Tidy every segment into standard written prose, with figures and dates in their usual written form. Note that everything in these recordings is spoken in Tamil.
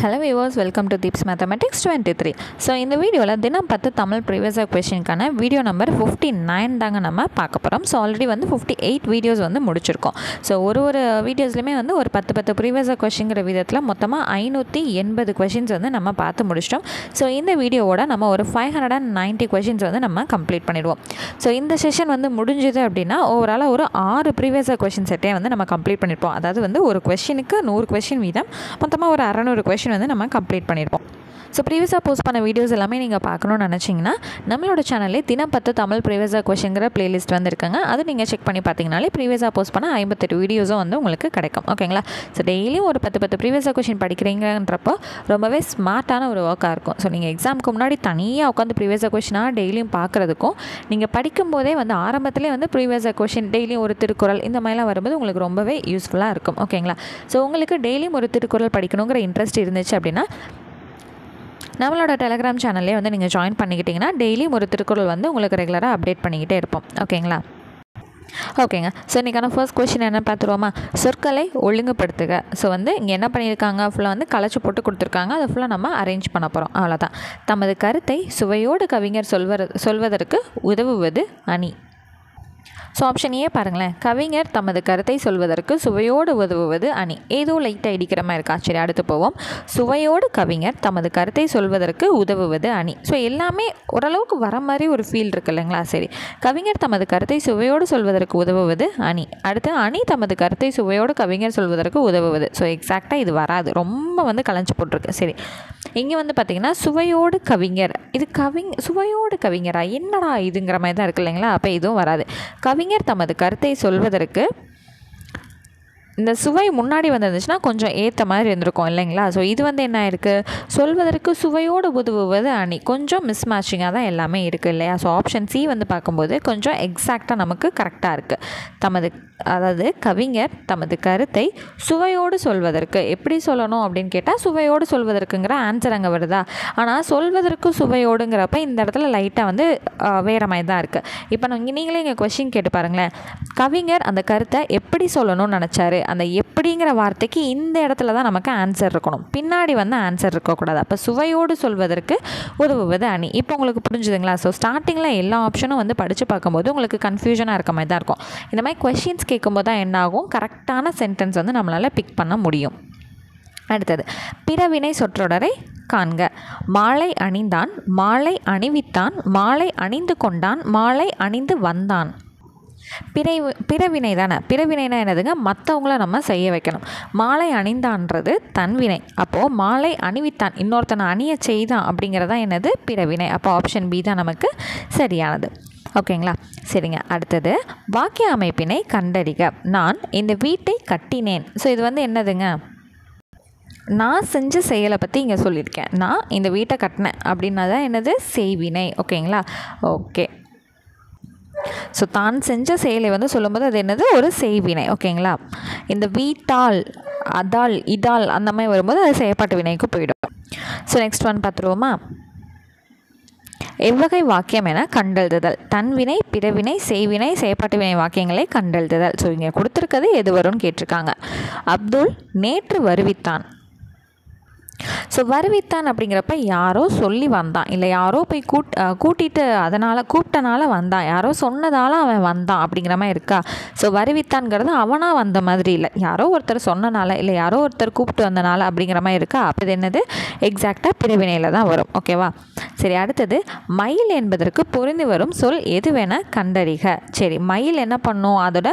Hello viewers, welcome to Deeps Mathematics 23. So இந்த வீடியோல தினம் 10 தமிழ் ப்ரீவியஸ் क्वेश्चनக்கான வீடியோ நம்பர் 59 தாங்க நம்ம பார்க்க போறோம். ஸோ ஆல்ரெடி வந்து 58 வீடியோஸ் வந்து முடிச்சிருக்கோம். ஸோ ஒரு வீடியோஸ்லையுமே வந்து ஒரு 10 ப்ரீவியஸ் क्वेश्चनங்கிற விதத்தில் மொத்தமாக 580 கொஷின்ஸ் வந்து நம்ம பார்த்து முடிச்சிட்டோம். ஸோ இந்த வீடியோவோட நம்ம ஒரு 590 கொஷின்ஸ் வந்து நம்ம கம்ப்ளீட் பண்ணிடுவோம். ஸோ இந்த செஷன் வந்து முடிஞ்சது அப்படின்னா ஓவராலாக ஒரு 6 ப்ரீவியஸ் கொஷின் செட்டே வந்து நம்ம கம்ப்ளீட் பண்ணியிருப்போம். அதாவது வந்து ஒரு கொஷினுக்கு 100 கொஷின் வீதம் மொத்தமாக ஒரு 600 கொஷின் வந்து நம்ம கம்ப்ளீட் பண்ணியிருப்போம். ஸோ ப்ரீவியஸாக போஸ்ட் பண்ண வீடியோஸ் எல்லாமே நீங்கள் பார்க்கணுன்னு நினச்சிங்கன்னா நம்மளோட சேனல்லே தினம் 10 தமிழ் ப்ரீவியஸாக கொஷின்கிற பிளேலிஸ்ட் வந்து இருக்காங்க. அது நீங்கள் செக் பண்ணி பார்த்தீங்கனாலே ப்ரீவியஸாக போஸ்ட் பண்ண 58 வீடியோஸும் வந்து உங்களுக்கு கிடைக்கும். ஓகேங்களா? ஸோ டெய்லியும் ஒரு 10 ப்ரீவியஸாக கொஷின் படிக்கிறீங்கன்றப்போ ரொம்பவே ஸ்மார்ட்டான ஒரு ஒர்க்காக இருக்கும். ஸோ நீங்கள் எக்ஸாமுக்கு முன்னாடி தனியாக உட்காந்து ப்ரீவியஸாக கொஷினாக டெய்லியும் பார்க்குறதுக்கும் நீங்கள் படிக்கும்போதே வந்து ஆரம்பத்திலே வந்து ப்ரீவியஸாக கொஷின் டெய்லியும் ஒரு திருக்குறள் இந்த மாதிரிலாம் வரும்போது உங்களுக்கு ரொம்பவே யூஸ்ஃபுல்லாக இருக்கும். ஓகேங்களா? ஸோ உங்களுக்கு டெய்லியும் ஒரு திருக்குறள் படிக்கணுங்கிற இன்ட்ரெஸ்ட் இருந்துச்சு அப்படின்னா நம்மளோட டெலிகிராம் சேனல்லே வந்து நீங்கள் ஜாயின் பண்ணிக்கிட்டிங்கன்னா டெய்லியும் ஒரு திருக்குறள் வந்து உங்களுக்கு ரெகுலராக அப்டேட் பண்ணிக்கிட்டே இருப்போம். ஓகேங்களா? ஓகேங்க. ஸோ இன்றைக்கான ஃபர்ஸ்ட் கொஷின் என்ன பார்த்துருவோமா? சொற்களை ஒழுங்குபடுத்துக. ஸோ வந்து இங்கே என்ன பண்ணியிருக்காங்க, ஃபுல்லாக வந்து கலைச்சி போட்டு கொடுத்துருக்காங்க. அதை ஃபுல்லாக நம்ம அரேஞ்ச் பண்ண போகிறோம். அவ்வளோதான். தமது கருத்தை சுவையோடு கவிஞர் சொல்வதற்கு உதவுவது அணி. ஸோ ஆப்ஷன் ஏ பாருங்களேன். கவிஞர் தமது கருத்தை சொல்வதற்கு சுவையோடு உதவுவது அணி. ஏதோ லைட்டாக இடிக்கிற மாதிரி இருக்கா? சரி, அடுத்து போவோம். சுவையோடு கவிஞர் தமது கருத்தை சொல்வதற்கு உதவுவது அணி. ஸோ எல்லாமே ஓரளவுக்கு வர மாதிரி ஒரு ஃபீல் இருக்குது இல்லைங்களா? சரி, கவிஞர் தமது கருத்தை சுவையோடு சொல்வதற்கு உதவுவது அணி. அடுத்து அணி தமது கருத்தை சுவையோடு கவிஞர் சொல்வதற்கு உதவுவது. ஸோ எக்ஸாக்டாக இது வராது, ரொம்ப வந்து கலைஞ்சு போட்டிருக்கு. சரி, இங்கே வந்து பார்த்திங்கன்னா சுவையோடு கவிஞர், இது சுவையோடு கவிஞரா என்னடா இதுங்கிற மாதிரி தான் இருக்குது இல்லைங்களா? அப்போ இதுவும் வராது. கவிஞர் தமது கருத்தை சொல்வதற்கு இந்த சுவை முன்னாடி வந்துருந்துச்சுன்னா கொஞ்சம் ஏற்ற மாதிரி இருந்திருக்கும் இல்லைங்களா? ஸோ இது வந்து என்ன இருக்குது, சொல்வதற்கு சுவையோடு உதவுவது அணி. கொஞ்சம் மிஸ் மேட்சிங்காக தான் எல்லாமே இருக்குது இல்லையா? ஸோ ஆப்ஷன் சி வந்து பார்க்கும்போது கொஞ்சம் எக்ஸாக்டாக நமக்கு கரெக்டாக இருக்குது. அதாவது கவிஞர் தமது கருத்தை சுவையோடு சொல்வதற்கு எப்படி சொல்லணும் அப்படின்னு கேட்டால் சுவையோடு சொல்வதற்குங்கிற ஆன்சர் அங்கே வருதா? ஆனால் சொல்வதற்கு சுவையோடுங்கிறப்ப இந்த இடத்துல லைட்டாக வந்து வேறு மாதிரி தான் இருக்குது. இப்போ நீங்களே இங்கே கொஷின் கேட்டு பாருங்களேன். கவிஞர் அந்த கருத்தை எப்படி சொல்லணும்னு நினச்சாரு, அந்த எப்படிங்கிற வார்த்தைக்கு இந்த இடத்துல தான் நமக்கு ஆன்சர் இருக்கணும், பின்னாடி வந்து ஆன்சர் இருக்கக்கூடாது. அப்போ சுவையோடு சொல்வதற்கு உதவுவது அணி. இப்போ உங்களுக்கு புரிஞ்சுதுங்களா? ஸோ ஸ்டார்டிங்கில் எல்லா ஆப்ஷனும் வந்து படித்து பார்க்கும்போது உங்களுக்கு கன்ஃபியூஷனாக இருக்க மாதிரி தான் இருக்கும். இந்த மாதிரி கொஷின்ஸ் கேட்கும்போது தான் என்ன ஆகும், கரெக்டான சென்டென்ஸ் வந்து நம்மளால் பிக் பண்ண முடியும். அடுத்தது பிறவினை சொற்றொடரை காண்க. மாலை அணிந்தான், மாலை அணிவித்தான், மாலை அணிந்து கொண்டான், மாலை அணிந்து வந்தான். பிறவினை தானே. பிறவினைனா என்னதுங்க, மற்றவங்கள நம்ம செய்ய வைக்கணும். மாலை அணிந்தான்றது தன்வினை. அப்போது மாலை அணிவித்தான், இன்னொருத்தனை அணிய செய்தான் அப்படிங்கிறதா என்னது, பிறவினை. அப்போ ஆப்ஷன் பி தான் நமக்கு சரியானது. ஓகேங்களா? சரிங்க. அடுத்தது வாக்கிய அமைப்பினை கண்டறிக. நான் இந்த வீட்டை கட்டினேன். ஸோ இது வந்து என்னதுங்க, நான் செஞ்ச செயலை பற்றி இங்கே சொல்லியிருக்கேன். நான் இந்த வீட்டை கட்டினேன் அப்படின்னா தான் என்னது, செய்வினை. ஓகேங்களா? ஓகே. ஸோ தான் செஞ்ச செயலை வந்து சொல்லும்போது அது என்னது, ஒரு செய்வினை. ஓகேங்களா? இந்த வீட்டால், அதால், இதால் அந்த மாதிரி வரும்போது அது செயற்பாட்டு வினைக்கு போயிடும். ஸோ நெக்ஸ்ட் ஒன் பார்த்துருவோமா? எவ்வகை வாக்கியம் என கண்டெழுதுதல். தன்வினை, பிறவினை, செய்வினை, செயற்பாட்டு வினை வாக்கியங்களை கண்டெழுதுதல். ஸோ இங்கே கொடுத்துருக்கிறது எது வரும்னு கேட்டிருக்காங்க. அப்துல் நேற்று வருவித்தான். ஸோ வருவித்தான் அப்படிங்கிறப்ப யாரோ சொல்லி வந்தான், இல்லை யாரோ போய் கூட்டிகிட்டு அதனால் கூப்பிட்டனால வந்தான், யாரோ சொன்னதால் அவன் வந்தான் அப்படிங்கிற மாதிரி இருக்கா? ஸோ வருவித்தான்ங்கிறது அவனாக வந்த மாதிரி இல்லை, யாரோ ஒருத்தர் சொன்னனால, இல்லை யாரோ ஒருத்தர் கூப்பிட்டு வந்தனால அப்படிங்கிற மாதிரி இருக்கா? அப்போ இது என்னது, எக்ஸாக்டாக பிறவினையில் தான் வரும். ஓகேவா? சரி, அடுத்தது மயில் என்பதற்கு பொருந்தி வரும் சொல் எதுவென கண்டறிக. சரி, மயில் என்ன பண்ணும், அதோட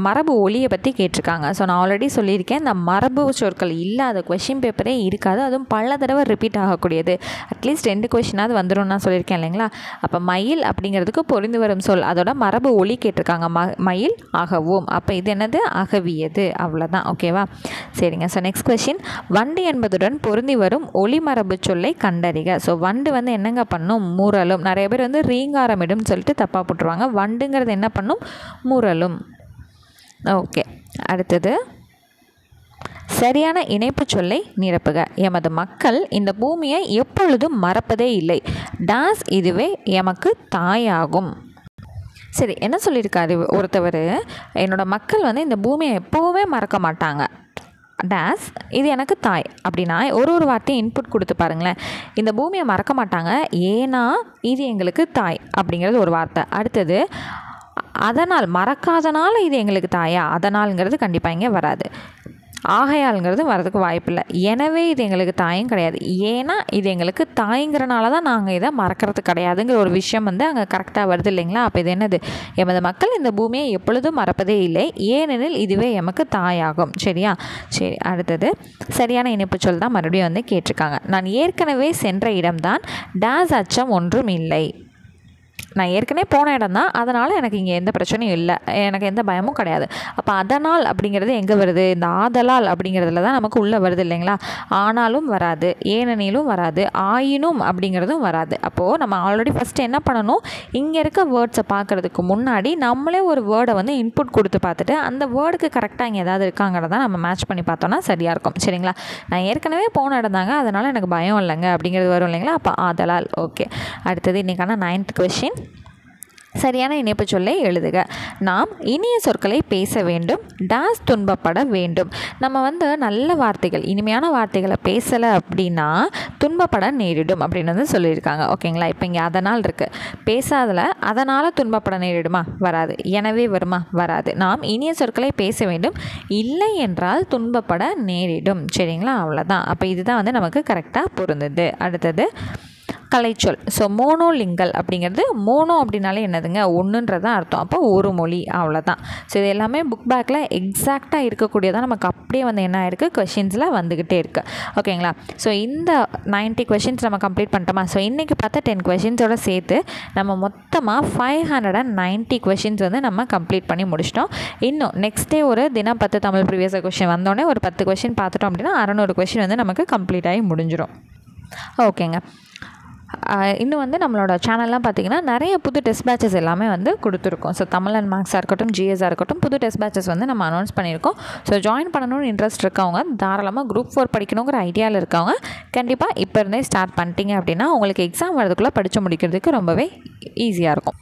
மரபு ஒலியை பற்றி கேட்டிருக்காங்க. ஸோ நான் ஆல்ரெடி சொல்லியிருக்கேன், இந்த மரபு சொற்கள் இல்லாத கொஷின் பேப்பரே இருக்காது, அதுவும் பல தடவை ரிப்பீட் ஆகக்கூடியது. அட்லீஸ்ட் 2 கொஷினாவது வந்துடும் நான் சொல்லியிருக்கேன் இல்லைங்களா? அப்போ மயில் அப்படிங்கிறதுக்கு பொருந்தி வரும் சொல், அதோட மரபு ஒலி கேட்டிருக்காங்க. மயில் அகவும். அப்போ இது என்னது, அகவியது. அவ்வளோதான். ஓகேவா? சரிங்க. ஸோ நெக்ஸ்ட் கொஷின், வண்டு என்பதுடன் பொருந்தி வரும் ஒலி மரபு சொல்லை கண்டறிக. ஸோ வண்டு வந்து என்னங்க பண்ணும், மூரலும். நிறைய பேர் வந்து ரீங்காரமிடும் சொல்லிட்டு தப்பாக போட்டுருவாங்க. வண்டுங்கிறது என்ன பண்ணும், மூரலும். ஓகே. அடுத்தது சரியான இணைப்பு சொல்லை நிரப்புக. எமது மக்கள் இந்த பூமியை எப்பொழுதும் மறப்பதே இல்லை. டாஸ் இதுவே எமக்கு தாயாகும். சரி, என்ன சொல்லியிருக்காரு ஒருத்தவர், என்னோட மக்கள் வந்து இந்த பூமியை எப்போவுமே மறக்க மாட்டாங்க. டேஸ் இது எனக்கு தாய் அப்படின்னா ஒரு வார்த்தையும் இன்புட் கொடுத்து பாருங்களேன். இந்த பூமியை மறக்க மாட்டாங்க, ஏன்னா இது எங்களுக்கு தாய் அப்படிங்கிறது ஒரு வார்த்தை. அடுத்தது அதனால், மறக்காதனால இது எங்களுக்கு தாயா, அதனால்ங்கிறது கண்டிப்பாக இங்கே வராது. ஆகையால்ங்கிறது வரதுக்கு வாய்ப்பில்லை. எனவே இது எங்களுக்கு தாயும் கிடையாது, ஏன்னா இது எங்களுக்கு தாய்ங்கிறனால தான் நாங்கள் இதை மறக்கிறது கிடையாதுங்கிற ஒரு விஷயம் வந்து அங்கே கரெக்டாக வருது இல்லைங்களா. அப்போ இது என்னது, எமது மக்கள் இந்த பூமியை எப்பொழுதும் மறப்பதே இல்லை, ஏனெனில் இதுவே எமக்கு தாயாகும். சரியா? சரி, அடுத்தது சரியான இணைப்பு சொல் தான் மறுபடியும் வந்து கேட்டிருக்காங்க. நான் ஏற்கனவே சென்ற இடம்தான், டேஸ் அச்சம் ஒன்றும் இல்லை. நான் ஏற்கனவே போன இடம் தான், அதனால் எனக்கு இங்கே எந்த பிரச்சனையும் இல்லை, எனக்கு எந்த பயமும் கிடையாது. அப்போ அதனால் அப்படிங்கிறது எங்கே வருது, இந்த ஆதலால் அப்படிங்கிறதுல தான் நமக்கு உள்ளே வருது இல்லைங்களா. ஆனாலும் வராது, ஏனெனிலும் வராது, ஆயினும் அப்படிங்கிறதும் வராது. அப்போது நம்ம ஆல்ரெடி ஃபஸ்ட்டு என்ன பண்ணணும், இங்கே இருக்க வேர்ட்ஸை பார்க்குறதுக்கு முன்னாடி நம்மளே ஒரு வேர்டை வந்து இன்புட் கொடுத்து பார்த்துட்டு அந்த வேர்டுக்கு கரெக்டாக இங்கே ஏதாவது இருக்காங்கிறத நம்ம மேட்ச் பண்ணி பார்த்தோன்னா சரியாக இருக்கும். சரிங்களா? நான் ஏற்கனவே போன இடம் தாங்க, அதனால் எனக்கு பயம் இல்லைங்க அப்படிங்கிறது வரும் இல்லைங்களா. அப்போ ஆதலால். ஓகே, அடுத்தது இன்றைக்கான 9th கொஸ்டின். சரியான இணைப்பு சொல்லை எழுதுக. நாம் இனிய சொற்களை பேச வேண்டும், டேஸ் துன்பப்பட வேண்டும். நம்ம வந்து நல்ல வார்த்தைகள், இனிமையான வார்த்தைகளை பேசலை அப்படின்னா துன்பப்பட நேரிடும் அப்படின்னு வந்து சொல்லியிருக்காங்க. ஓகேங்களா? இப்போ இங்கே அதனால் இருக்குது, பேசாதல அதனால் துன்பப்பட நேரிடுமா, வராது. எனவே வருமா, வராது. நாம் இனிய சொற்களை பேச வேண்டும், இல்லை என்றால் துன்பப்பட நேரிடும். சரிங்களா? அவ்வளோதான். அப்போ இதுதான் வந்து நமக்கு கரெக்டாக பொருந்தது. அடுத்தது கலைச்சொல். ஸோ மோனோலிங்கல் அப்படிங்கிறது, மோனோ அப்படின்னாலே என்னதுங்க, ஒன்றுன்றதான் அர்த்தம். அப்போ ஒரு மொழி, அவ்வளோதான். ஸோ இது எல்லாமே புக் பேக்கில் எக்ஸாக்டாக இருக்கக்கூடியதான் நமக்கு அப்படியே வந்து என்ன ஆயிருக்கு, கொஷின்ஸில் வந்துக்கிட்டே இருக்குது. ஓகேங்களா? ஸோ இந்த 90 கொஷின்ஸ் நம்ம கம்ப்ளீட் பண்ணிட்டோமா. ஸோ இன்றைக்கி பார்த்த 10 கொஷின்ஸோடு சேர்த்து நம்ம மொத்தமாக 590 கொஷின்ஸ் வந்து நம்ம கம்ப்ளீட் பண்ணி முடிச்சிட்டோம். இன்னும் நெக்ஸ்ட் டே ஒரு தினம் 10 தமிழ் ப்ரீவியஸ் கொஷின் வந்தோடனே ஒரு 10 கொஷின் பார்த்துட்டோம் அப்படின்னா 600 கொஷின் வந்து நமக்கு கம்ப்ளீட் ஆகி முடிஞ்சிடும். ஓகேங்க. இன்னும் வந்து நம்மளோட சேனல்லாம் பார்த்திங்கன்னா நிறைய புது டெஸ்ட் பேட்சஸ் எல்லாமே வந்து கொடுத்துருக்கோம். ஸோ தமிழ் அண்ட் மேக்ஸாக இருக்கட்டும், ஜிஎஸ்ஸாக இருக்கட்டும், புது டெஸ்ட் பேட்சஸ் வந்து நம்ம அனௌன்ஸ் பண்ணியிருக்கோம். ஸோ ஜாயின் பண்ணணும்னு இன்ட்ரெஸ்ட் இருக்கவங்க, தாராளமாக குரூப் 4 படிக்கணுங்கிற ஐடியாவில் இருக்கவங்க கண்டிப்பாக இப்போ இருந்தே ஸ்டார்ட் பண்ணிட்டீங்க அப்படின்னா உங்களுக்கு எக்ஸாம் வரதுக்குள்ளே படித்து முடிக்கிறதுக்கு ரொம்பவே ஈஸியாக இருக்கும்.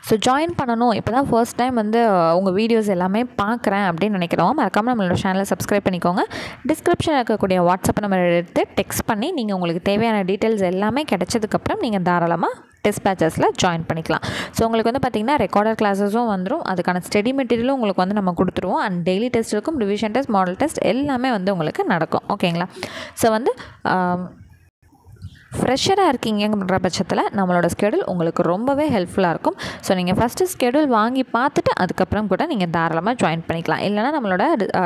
ஸோ ஜாயின் பண்ணணும், இப்போ தான் ஃபர்ஸ்ட் டைம் வந்து உங்கள் வீடியோஸ் எல்லாமே பார்க்குறேன் அப்படின்னு நினைக்கிறவங்க மறக்காமல் நம்மளோட சேனலை சப்ஸ்கிரைப் பண்ணிக்கோங்க. டிஸ்கிரிப்ஷனில் இருக்கக்கூடிய வாட்ஸ்அப் நம்பர் எடுத்து டெக்ஸ்ட் பண்ணி நீங்கள் உங்களுக்கு தேவையான டீட்டெயில்ஸ் எல்லாமே கிடைச்சதுக்கப்புறம் நீங்கள் தாராளமாக டெஸ்ட் பேட்சஸில் ஜாயின் பண்ணிக்கலாம். ஸோ உங்களுக்கு வந்து பார்த்திங்கன்னா ரெக்கார்டர் கிளாஸஸும் வந்துடும், அதுக்கான ஸ்டடி மெட்டீரியலும் உங்களுக்கு வந்து நம்ம கொடுத்துருவோம். அண்ட் டெய்லி டெஸ்ட் இருக்கும், ரிவிஷன் டெஸ்ட், மாடல் டெஸ்ட் எல்லாமே வந்து உங்களுக்கு நடக்கும். ஓகேங்களா? ஸோ வந்து ஃப்ரெஷராக இருக்கீங்கன்ற பட்சத்தில் நம்மளோட ஸ்கெடியூல் உங்களுக்கு ரொம்பவே ஹெல்ப்ஃபுல்லாக இருக்கும். ஸோ நீங்கள் ஃபஸ்ட்டு ஸ்கெடியூல் வாங்கி பார்த்துட்டு அதுக்கப்புறம் கூட நீங்கள் தாராளமாக ஜாயின் பண்ணிக்கலாம். இல்லைனா நம்மளோட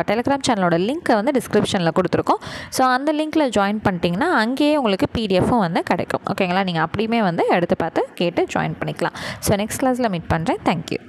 டெலிகிராம் சேனலோட லிங்க்கை வந்து டிஸ்கிரிப்ஷனில் கொடுத்துருக்கோம். ஸோ அந்த லிங்க்கில் ஜாயின் பண்ணிட்டீங்கன்னா அங்கேயே உங்களுக்கு பிடிஎஃப்பும் வந்து கிடைக்கும். ஓகேங்களா? நீங்கள் அப்படியுமே வந்து எடுத்து பார்த்து கேட்டு ஜாயின் பண்ணிக்கலாம். ஸோ நெக்ஸ்ட் கிளாஸில் மீட் பண்ணுறேன். தேங்க்யூ.